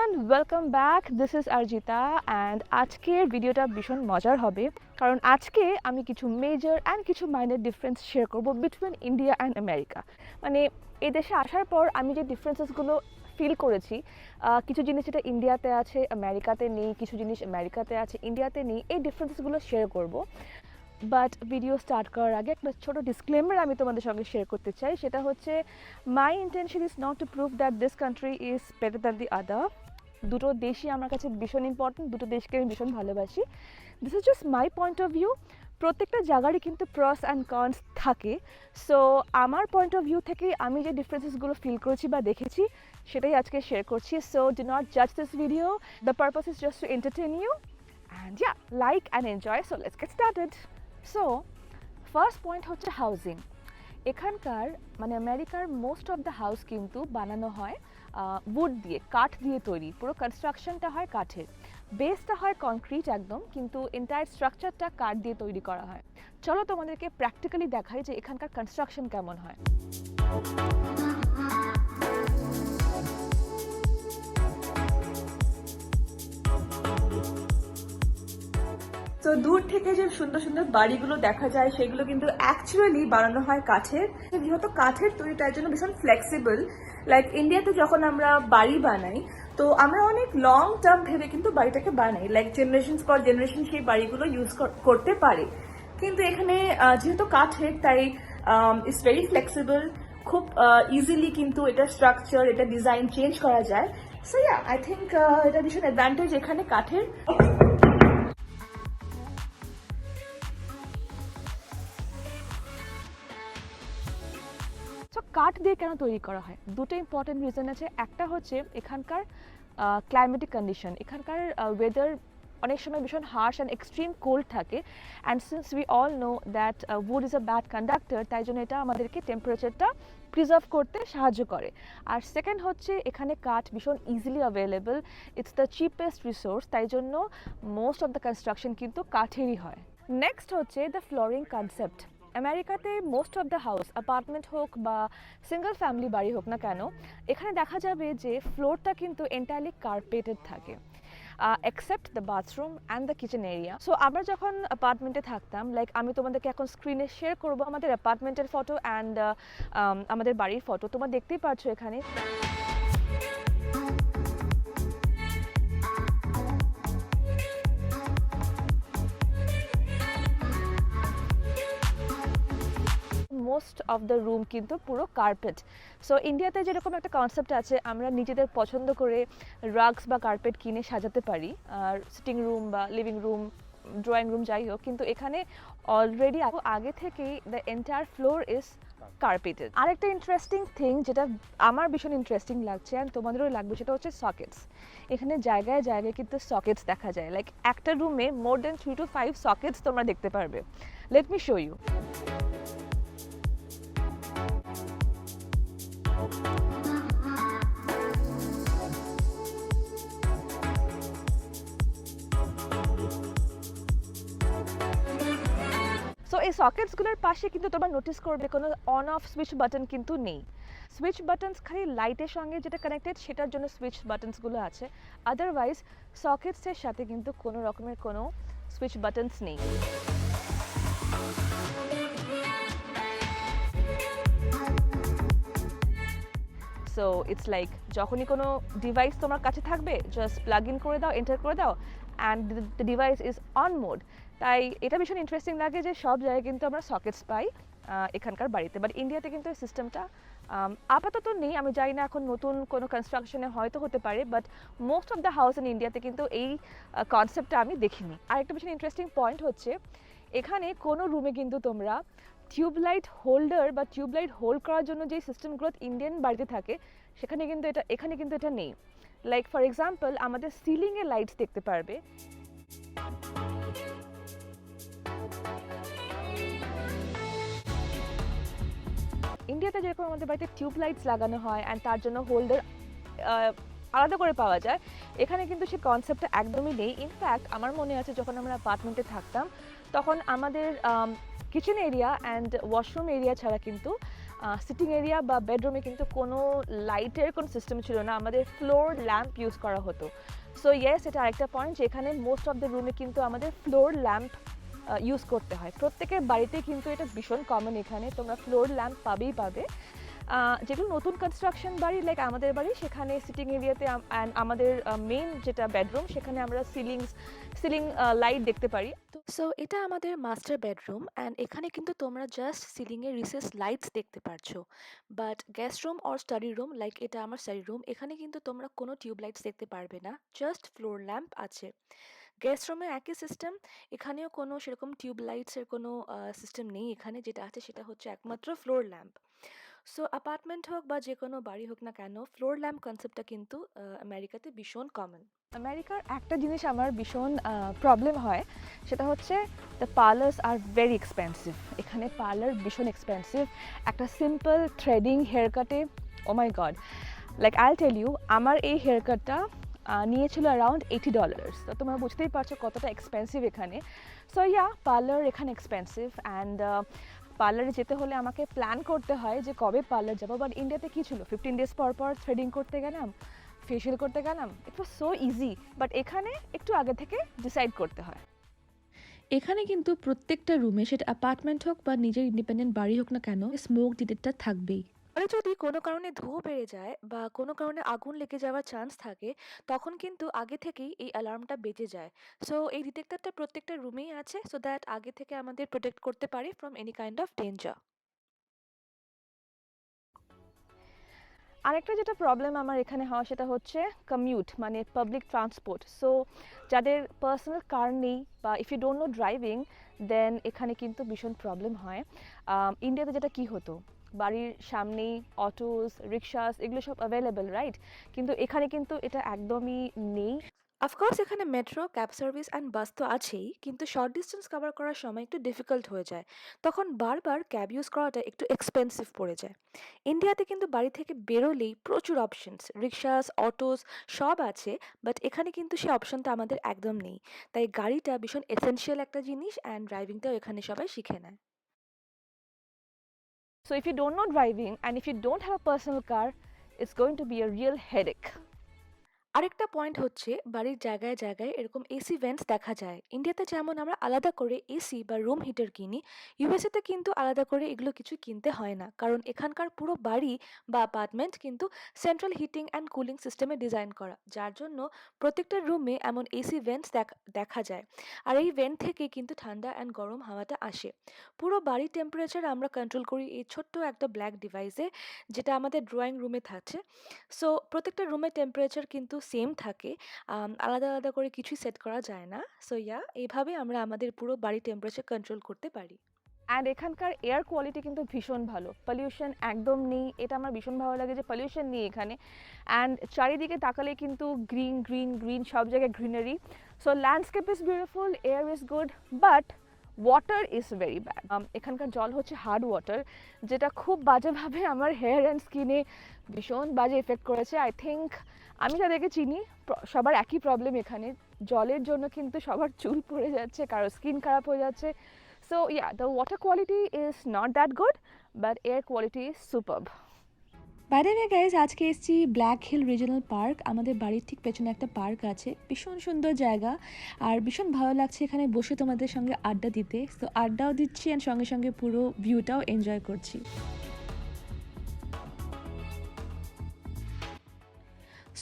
Everyone, welcome back. This is Arjita and আজকের ভিডিওটা ভীষণ মজার হবে কারণ আজকে আমি কিছু মেজর অ্যান্ড কিছু মাইনর ডিফারেন্স শেয়ার করব বিটুইন ইন্ডিয়া অ্যান্ড আমেরিকা। মানে এই দেশে আসার পর আমি যে ডিফারেন্সেসগুলো ফিল করেছি, কিছু জিনিস যেটা ইন্ডিয়াতে আছে আমেরিকাতে নেই, কিছু জিনিস আমেরিকাতে আছে ইন্ডিয়াতে নেই, এই ডিফারেন্সেসগুলো শেয়ার করব। বাট ভিডিও স্টার্ট করার আগে একটা ছোটো ডিসক্লেমার আমি তোমাদের সঙ্গে শেয়ার করতে চাই। সেটা হচ্ছে my intention is not to prove that this country is better than the other. দুটো দেশই আমার কাছে ভীষণ ইম্পর্টেন্ট, দুটো দেশকে আমি ভীষণ ভালোবাসি। This is just my point of view. প্রত্যেকটা জায়গারই কিন্তু প্রস অ্যান্ড কনস থাকে। সো আমার পয়েন্ট অফ ভিউ থেকে আমি যে ডিফারেন্সেসগুলো ফিল করেছি বা দেখেছি সেটাই আজকে শেয়ার করছি। সো ডু নট জাজ this video, the purpose is just to entertain you and yeah, like and enjoy. So let's get started. So first point হচ্ছে হাউজিং। এখানকার মানে আমেরিকার মোস্ট অফ দ্য হাউস কিন্তু বানানো হয় উড দিয়ে, কাঠ দিয়ে তৈরি। পুরো কনস্ট্রাকশনটা হয় কাঠের, বেসটা হয় কনক্রিট একদম, কিন্তু এন্টায়ার স্ট্রাকচারটা কাঠ দিয়ে তৈরি করা হয়। চলো তোমাদেরকে প্র্যাকটিক্যালি দেখাই যে এখানকার কনস্ট্রাকশন কেমন হয়। তো দূর থেকে যে সুন্দর সুন্দর বাড়িগুলো দেখা যায় সেগুলো কিন্তু অ্যাকচুয়ালি বানানো হয় কাঠের। যেহেতু কাঠের তৈরি তার জন্য ভীষণ ফ্লেক্সিবল। লাইক ইন্ডিয়াতে যখন আমরা বাড়ি বানাই তো আমরা অনেক লং টার্ম ভেবে কিন্তু বাড়িটাকে বানাই, লাইক জেনারেশন পর জেনারেশন সেই বাড়িগুলো ইউজ করতে পারে। কিন্তু এখানে যেহেতু কাঠের তাই ইটস ভেরি ফ্লেক্সিবল, খুব ইজিলি কিন্তু এটা স্ট্রাকচার, এটা ডিজাইন চেঞ্জ করা যায়। সো ইয়া, আই থিঙ্ক এটা ভীষণ অ্যাডভান্টেজ এখানে কাঠের। সো কাঠ দিয়ে কেন তৈরি করা হয়, দুটো ইম্পর্টেন্ট রিজন আছে। একটা হচ্ছে এখানকার ক্লাইমেটিক কন্ডিশন, এখানকার ওয়েদার অনেক সময় ভীষণ হার্শ অ্যান্ড এক্সট্রিম কোল্ড থাকে। And since we all know that wood is a bad conductor, তাই জন্য এটা আমাদেরকে টেম্পারেচারটা প্রিজার্ভ করতে সাহায্য করে। আর সেকেন্ড হচ্ছে এখানে কাঠ ভীষণ easily available, it's the cheapest resource, তাই জন্য মোস্ট অফ দ্য কনস্ট্রাকশন কিন্তু কাঠেরই হয়। নেক্সট হচ্ছে দ্য ফ্লোরিং কনসেপ্ট। আমেরিকাতে most of the house, apartment হোক বা সিঙ্গল ফ্যামিলি বাড়ি হোক না কেন, এখানে দেখা যাবে যে ফ্লোরটা কিন্তু এন্টায়ারলি কার্পেটেড থাকে, except the bathroom and the kitchen area. So আমরা যখন অ্যাপার্টমেন্টে থাকতাম, লাইক আমি তোমাদেরকে এখন স্ক্রিনে শেয়ার করবো আমাদের অ্যাপার্টমেন্টের ফটো অ্যান্ড আমাদের বাড়ির ফটো। তোমরা দেখতেই পাচ্ছ এখানে মোস্ট অফ দ্য রুম কিন্তু পুরো কার্পেট। সো ইন্ডিয়াতে যেরকম একটা কনসেপ্ট আছে, আমরা নিজেদের পছন্দ করে রাগস বা কার্পেট কিনে সাজাতে পারি, আর সিটিং রুম বা লিভিং রুম, ড্রয়িং রুম যাই হোক, কিন্তু এখানে অলরেডি আগে থেকেই দ্য এন্টায়ার ফ্লোর ইজ কার্পেটেড। আরেকটা ইন্টারেস্টিং থিং যেটা আমার ভীষণ ইন্টারেস্টিং লাগছে অ্যান্ড তোমাদেরও লাগবে, সেটা হচ্ছে সকেটস। এখানে জায়গায় জায়গায় কিন্তু সকেটস দেখা যায়, লাইক একটা রুমে মোর দেন 3 to 5 সকেটস তোমরা দেখতে পারবে। Let me show you. So এই সকেটসগুলোর পাশে কিন্তু তোমরা নোটিস করবে কোনো অন অফ সুইচ বাটন কিন্তু নেই। সুইচ বাটনস খালি লাইটের সঙ্গে যেটা কানেক্টেড সেটার জন্য সুইচ বাটনসগুলো আছে, আদারওয়াইজ সকেটসের সাথে কিন্তু কোনো রকমের কোনো সুইচ বাটনস নেই। সো ইটস লাইক যখনই কোনো ডিভাইস তোমার কাছে থাকবে, জাস্ট প্লাগ ইন করে দাও, এন্টার করে দাও and the device is on mode. তাই এটা ভীষণ ইন্টারেস্টিং লাগে যে সব জায়গায় কিন্তু আমরা সকেটস পাই এখানকার বাড়িতে। বাট ইন্ডিয়াতে কিন্তু এই সিস্টেমটা আপাতত নেই। আমি জানি না এখন নতুন কোনো কনস্ট্রাকশনে হয়তো হতে পারে, but most of the house in ইন্ডিয়াতে কিন্তু এই কনসেপ্টটা আমি দেখিনি। আর একটা ভীষণ ইন্টারেস্টিং পয়েন্ট হচ্ছে এখানে কোনো রুমে কিন্তু তোমরা টিউবলাইট হোল্ডার বা টিউবলাইট হোল্ড করার জন্য যে সিস্টেমগুলো ইন্ডিয়ান বাড়িতে থাকে এখানে কিন্তু এটা নেই। লাইক ফর এক্সাম্পল আমাদের সিলিংয়ে লাইটস দেখতে পারবে। ইন্ডিয়াতে যেরকম আমাদের বাড়িতে টিউবলাইটস লাগানো হয় অ্যান্ড তার জন্য হোল্ডার আলাদা করে পাওয়া যায়, এখানে কিন্তু সেই কনসেপ্টটা একদমই নেই। ইনফ্যাক্ট আমার মনে আছে যখন আমরা অ্যাপার্টমেন্টে থাকতাম তখন আমাদের kitchen area and washroom area ছাড়া কিন্তু সিটিং এরিয়া বা বেডরুমে কিন্তু কোনো লাইটের কোনো সিস্টেম ছিল না, আমাদের ফ্লোর ল্যাম্প ইউজ করা হতো। সো ইয়েস, এটা আরেকটা পয়েন্ট যে এখানে মোস্ট অফ দ্য রুমে কিন্তু আমাদের ফ্লোর ল্যাম্প ইউজ করতে হয়। প্রত্যেকের বাড়িতে কিন্তু এটা ভীষণ কমন, এখানে তোমরা ফ্লোর ল্যাম্প পাবে। যেগুলো নতুন কনস্ট্রাকশন বাড়ি লাইক আমাদের বাড়ি, সেখানে সিটিং এরিয়াতে অ্যান্ড আমাদের মেইন যেটা বেডরুম সেখানে আমরা সিলিং লাইট দেখতে পারি। সো এটা আমাদের মাস্টার বেডরুম অ্যান্ড এখানে কিন্তু তোমরা জাস্ট সিলিংয়ে রিসেস লাইটস দেখতে পারছো। But guest room or study room, like এটা আমার স্টাডি রুম, এখানে কিন্তু তোমরা কোনো টিউব লাইটস দেখতে পারবে না, জাস্ট ফ্লোর ল্যাম্প আছে। গেস্ট রুমে একই সিস্টেম, এখানেও কোনো সেরকম টিউব লাইটসের কোনো সিস্টেম নেই, এখানে যেটা আছে সেটা হচ্ছে একমাত্র ফ্লোর ল্যাম্প। সো অ্যাপার্টমেন্ট হোক বা যে কোনো বাড়ি হোক না কেন, ফ্লোর ল্যাম্প কনসেপ্টটা কিন্তু আমেরিকাতে ভীষণ কমন। আমেরিকার একটা জিনিস আমার ভীষণ প্রবলেম হয়, সেটা হচ্ছে the parlours are very expensive. এখানে পার্লার ভীষণ এক্সপেন্সিভ। একটা সিম্পল থ্রেডিং হেয়ার কাটে, oh my god, like I tell you, আমার এই হেয়ার কাটটা নিয়েছিল অ্যারাউন্ড $80। তো তোমরা বুঝতেই পারছো কতটা এক্সপেন্সিভ এখানে। সো ইয়া, পার্লার এখানে এক্সপেন্সিভ অ্যান্ড পার্লারে যেতে হলে আমাকে প্ল্যান করতে হয় যে কবে পার্লার যাবো। বাট ইন্ডিয়াতে কী ছিল, 15 ডেজ পর পর থ্রেডিং করতে গেলাম, ফেশিয়াল করতে গেলাম, ইট ওয়াজ সো ইজি। বাট এখানে একটু আগে থেকে ডিসাইড করতে হয়। এখানে কিন্তু প্রত্যেকটা রুমে, সেটা অ্যাপার্টমেন্ট হোক বা নিজের ইন্ডিপেন্ডেন্ট বাড়ি হোক না কেন, স্মোক ডিটেক্টর থাকবেই। মানে যদি কোনো কারণে ধোঁয়া বেড়ে যায় বা কোনো কারণে আগুন লেগে যাওয়ার চান্স থাকে, তখন কিন্তু আগে থেকেই এই অ্যালার্মটা বেজে যায়। সো এই ডিটেক্টরটা প্রত্যেকটা রুমেই আছে, সো দ্যাট আগে থেকে আমাদের প্রোটেক্ট করতে পারে from any kind of danger. আরেকটা যেটা প্রবলেম আমার এখানে হয় সেটা হচ্ছে কমিউট, মানে পাবলিক ট্রান্সপোর্ট। সো যাদের পার্সোনাল কার নেই বা if you don't know driving, then এখানে কিন্তু ভীষণ প্রবলেম হয়। ইন্ডিয়াতে যেটা কি হতো, বাড়ির সামনেই অটোস, রিক্সাস এগুলো সব অ্যাভেলেবেল, রাইট? কিন্তু এখানে কিন্তু এটা একদমই নেই। অফকোর্স এখানে মেট্রো, ক্যাব সার্ভিস অ্যান্ড বাস তো আছেই, কিন্তু শর্ট ডিস্টেন্স কভার করার সময় একটু ডিফিকাল্ট হয়ে যায়, তখন বারবার ক্যাব ইউজ করাটা একটু এক্সপেন্সিভ পড়ে যায়। ইন্ডিয়াতে কিন্তু বাড়ি থেকে বেরোলেই প্রচুর অপশনস, রিক্সাস, অটোস সব আছে, বাট এখানে কিন্তু সেই অপশনটা আমাদের একদম নেই। তাই গাড়িটা ভীষণ এসেনশিয়াল একটা জিনিস অ্যান্ড ড্রাইভিংটাও এখানে সবাই শিখে নেয়। So if you don't know driving and if you don't have a personal car, it's going to be a real headache. আরেকটা পয়েন্ট হচ্ছে বাড়ির জায়গায় জায়গায় এরকম এসি ভেন্টস দেখা যায়। ইন্ডিয়াতে যেমন আমরা আলাদা করে এসি বা রুম হিটার কিনি, ইউএসএতে কিন্তু আলাদা করে এগুলো কিছু কিনতে হয় না, কারণ এখানকার পুরো বাড়ি বা অ্যাপার্টমেন্ট কিন্তু সেন্ট্রাল হিটিং অ্যান্ড কুলিং সিস্টেমে ডিজাইন করা, যার জন্য প্রত্যেকটা রুমে এমন এসি ভেন্টস দেখা যায়। আর এই ভেন্ট থেকে কিন্তু ঠান্ডা অ্যান্ড গরম হাওয়াটা আসে। পুরো বাড়ির টেম্পারেচার আমরা কন্ট্রোল করি এই ছোট্ট একটা ব্ল্যাক ডিভাইসে, যেটা আমাদের ড্রয়িং রুমে থাকছে। সো প্রত্যেকটা রুমের টেম্পারেচার কিন্তু সেম থাকে, আলাদা আলাদা করে কিছুই সেট করা যায় না। সো ইয়া, এইভাবে আমরা আমাদের পুরো বাড়ির টেম্পারেচার কন্ট্রোল করতে পারি। অ্যান্ড এখানকার এয়ার কোয়ালিটি কিন্তু ভীষণ ভালো, পলিউশন একদম নেই, এটা আমার ভীষণ ভালো লাগে যে পলিউশন নেই এখানে। অ্যান্ড চারিদিকে তাকালে কিন্তু গ্রিন গ্রিন গ্রিন, সব জায়গায় greenery. So landscape is beautiful, air is good, but water is very bad. এখানকার জল হচ্ছে হার্ড ওয়াটার, যেটা খুব বাজেভাবে আমার হেয়ার অ্যান্ড স্কিনে ভীষণ বাজে এফেক্ট করেছে। আই থিঙ্ক আমি যাদেরকে চিনি সবার একই প্রবলেম এখানে, জলের জন্য কিন্তু সবার চুল পড়ে যাচ্ছে, কারো স্কিন খারাপ হয়ে যাচ্ছে। So yeah, the water quality is not that good, but air quality is superb. By the way guys, আজকে এসেছি ব্ল্যাক হিল রিজিওনাল পার্ক। আমাদের বাড়ির ঠিক পেছনে একটা পার্ক আছে, ভীষণ সুন্দর জায়গা আর ভীষণ ভালো লাগছে এখানে বসে তোমাদের সঙ্গে আড্ডা দিতে। তো আড্ডাও দিচ্ছি অ্যান্ড সঙ্গে সঙ্গে পুরো ভিউটাও এনজয় করছি।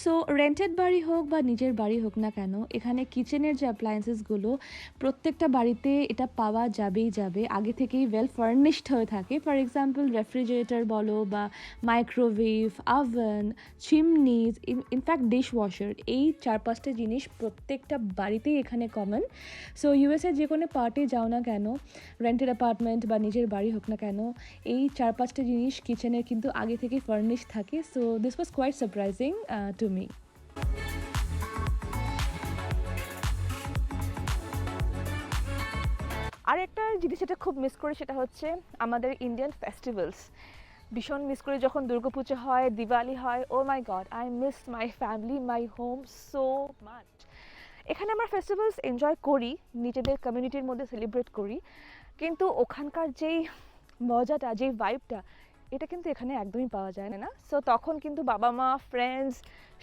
সো রেন্টেড বাড়ি হোক বা নিজের বাড়ি হোক না কেন, এখানে কিচেনের যে অ্যাপ্লায়েন্সেসগুলো প্রত্যেকটা বাড়িতে এটা পাওয়া যাবেই যাবে, আগে থেকেই ওয়েল ফার্নিশড হয়ে থাকে। ফর এক্সাম্পল রেফ্রিজারেটর বলো বা microwave, oven, chimneys, in fact dishwasher, এই 4-5টা জিনিস প্রত্যেকটা বাড়িতেই এখানে কমন। সো ইউএসএ যে কোনো পার্টে যাও না কেন, রেন্টেড অ্যাপার্টমেন্ট বা নিজের বাড়ি হোক না কেন, এই 4-5টা জিনিস কিচেনের কিন্তু আগে থেকেই ফার্নিশড থাকে। So this was quite surprising to me. আরেকটা জিনিস যেটা খুব মিস করি সেটা হচ্ছে আমাদের ইন্ডিয়ান ফেস্টিভ্যালস। ভীষণ মিস করি যখন দুর্গাপুজো হয়, দিওয়ালি হয়। Oh my god, I miss my family, my home so much. এখানে আমরা ফেস্টিভ্যালস এনজয় করি, নিজেদের কমিউনিটির মধ্যে সেলিব্রেট করি, কিন্তু ওখানকার যেই মজাটা, যেই ভাইবটা, এটা কিন্তু এখানে একদমই পাওয়া যায় না। সো তখন কিন্তু বাবা মা, ফ্রেন্ডস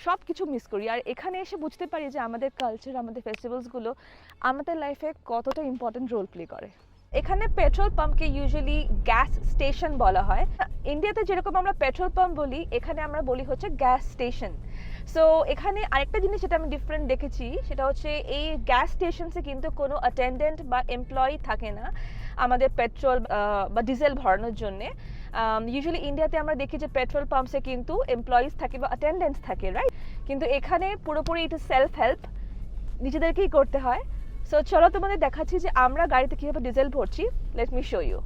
সব কিছু মিস করি। আর এখানে এসে বুঝতে পারি যে আমাদের কালচার, আমাদের ফেস্টিভ্যালসগুলো আমাদের লাইফে কতটা ইম্পর্টেন্ট রোল প্লে করে। এখানে পেট্রোল পাম্পকে ইউজুয়ালি গ্যাস স্টেশন বলা হয়। ইন্ডিয়াতে যেরকম আমরা পেট্রোল পাম্প বলি, এখানে আমরা বলি হচ্ছে গ্যাস স্টেশন। সো এখানে আরেকটা জিনিস যেটা আমি ডিফারেন্ট দেখেছি, সেটা হচ্ছে এই গ্যাস স্টেশনসে কিন্তু কোনো অ্যাটেন্ডেন্ট বা এমপ্লয়ি থাকে না আমাদের পেট্রোল বা ডিজেল ভরানোর জন্যে। ইউজুয়ালি ইন্ডিয়াতে আমরা দেখি যে পেট্রোল পাম্পসে কিন্তু এমপ্লয়িজ থাকে বা অ্যাটেন্ডেন্টস থাকে, রাইট? কিন্তু এখানে পুরোপুরি এটা সেলফ হেল্প, নিজেদেরকেই করতে হয়। সো চলো তোমাদের দেখাচ্ছি যে আমরা গাড়িতে কীভাবে ডিজেল ভরছি। Let me show you.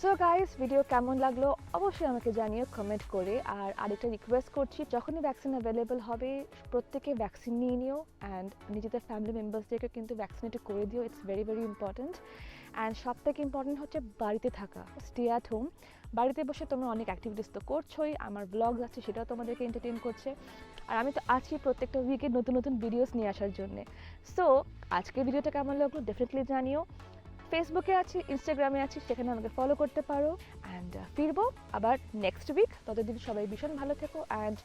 So guys, video কেমন লাগলো অবশ্যই আমাকে জানিও কমেন্ট করে। আর আরেকটা রিকোয়েস্ট করছি, যখনই ভ্যাকসিন অ্যাভেলেবল হবে প্রত্যেকে ভ্যাকসিন নিয়ে নিও, অ্যান্ড নিজেদের ফ্যামিলি মেম্বার্সদেরকে কিন্তু ভ্যাকসিনেটেড করে দিও। It's very very important. And সব থেকে ইম্পর্ট্যান্ট হচ্ছে বাড়িতে থাকা, স্টে অ্যাট হোম। বাড়িতে বসে তোমরা অনেক অ্যাক্টিভিটিস তো করছোই, আমার ব্লগ আছে সেটাও তোমাদেরকে এন্টারটেইন করছে। আর আমি তো আছি প্রত্যেকটা উইকে নতুন নতুন ভিডিওস নিয়ে আসার জন্যে। সো আজকের ভিডিওটা কেমন লাগলো ডেফিনেটলি জানিও। ফেসবুকে আছি, ইনস্টাগ্রামে আছি, সেখানে আমাকে ফলো করতে পারো। অ্যান্ড ফিরবো আবার নেক্সট উইক। ততদিন সবাই ভীষণ ভালো থেকো অ্যান্ড